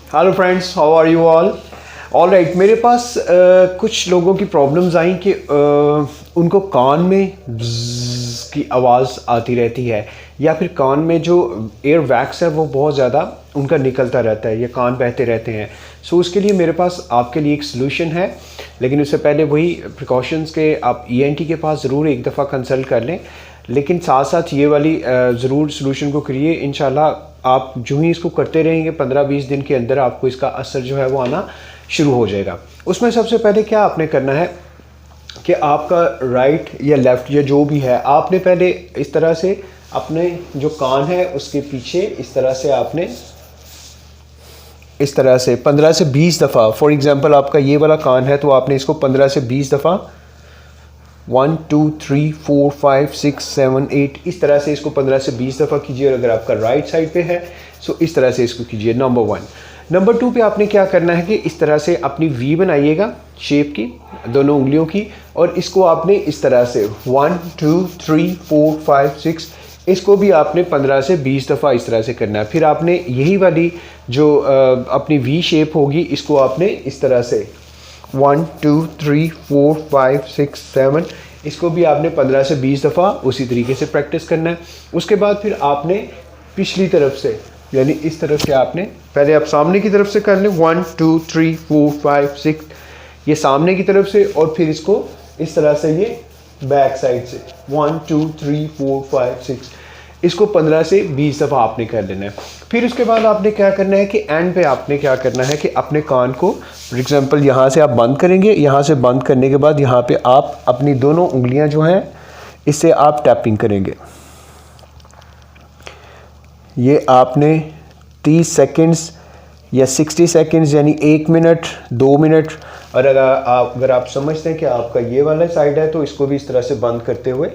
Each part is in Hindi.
Hello friends, how are you all right. मेरे पास कुछ लोगों की प्रॉब्लम्स आई कि उनको कान में bzzz की आवाज़ आती रहती है, या फिर कान में जो एयर वैक्स है वो बहुत ज़्यादा उनका निकलता रहता है या कान बहते रहते हैं। सो उसके लिए मेरे पास आपके लिए एक सलूशन है, लेकिन उससे पहले वही प्रिकॉशंस के आप ENT के पास ज़रूर एक दफ़ा कंसल्ट कर लें, लेकिन साथ साथ ये वाली ज़रूर सलूशन को करिए। इंशाल्लाह आप जो ही इसको करते रहेंगे 15-20 दिन के अंदर आपको इसका असर जो है वो आना शुरू हो जाएगा। उसमें सबसे पहले क्या आपने करना है कि आपका राइट या लेफ़्ट या जो भी है, आपने पहले इस तरह से अपने जो कान है उसके पीछे इस तरह से आपने इस तरह से 15 से 20 दफ़ा, फॉर एग्ज़ाम्पल आपका ये वाला कान है तो आपने इसको 15 से 20 दफ़ा 1 2 3 4 5 6 7 8 इस तरह से इसको 15 से 20 दफ़ा कीजिए। और अगर आपका राइट साइड पे है सो इस तरह से इसको कीजिए, नंबर 1। नंबर 2 पे आपने क्या करना है कि इस तरह से अपनी वी बनाइएगा शेप की दोनों उंगलियों की, और इसको आपने इस तरह से 1 2 3 4 5 6 इसको भी आपने 15 से 20 दफ़ा इस तरह से करना है। फिर आपने यही वाली जो अपनी वी शेप होगी इसको आपने इस तरह से 1 2 3 4 5 6 7 इसको भी आपने 15 से 20 दफ़ा उसी तरीके से प्रैक्टिस करना है। उसके बाद फिर आपने पिछली तरफ से यानी इस तरफ से आपने पहले आप सामने की तरफ से कर लें 1 2 3 4 5 6 ये सामने की तरफ से, और फिर इसको इस तरह से ये बैक साइड से 1 2 3 4 5 6 इसको 15 से 20 दफ़ा आपने कर लेना है। फिर उसके बाद आपने क्या करना है कि एंड पे आपने क्या करना है कि अपने कान को फॉर एग्जांपल यहाँ से आप बंद करेंगे, यहाँ से बंद करने के बाद यहाँ पे आप अपनी दोनों उंगलियाँ जो हैं इससे आप टैपिंग करेंगे। ये आपने 30 सेकंड्स या 60 सेकंड्स यानी 1 मिनट 2 मिनट, और अगर आप समझते हैं कि आपका ये वाला साइड है तो इसको भी इस तरह से बंद करते हुए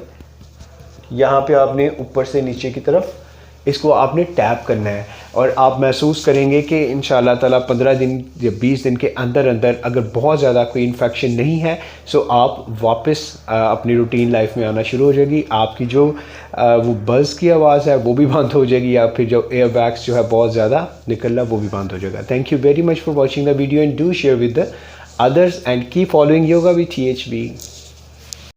यहाँ पे आपने ऊपर से नीचे की तरफ इसको आपने टैप करना है। और आप महसूस करेंगे कि इंशाल्लाह ताला 15 दिन या 20 दिन के अंदर अंदर अगर बहुत ज़्यादा कोई इन्फेक्शन नहीं है सो आप वापस अपनी रूटीन लाइफ में आना शुरू हो जाएगी। आपकी जो वो बज़ की आवाज़ है वो भी बंद हो जाएगी, या फिर जो एयर बैग्स जो है बहुत ज़्यादा निकलना वो भी बंद हो जाएगा। Thank you very much for watching the video and do share with the others and keep following Yoga with THB.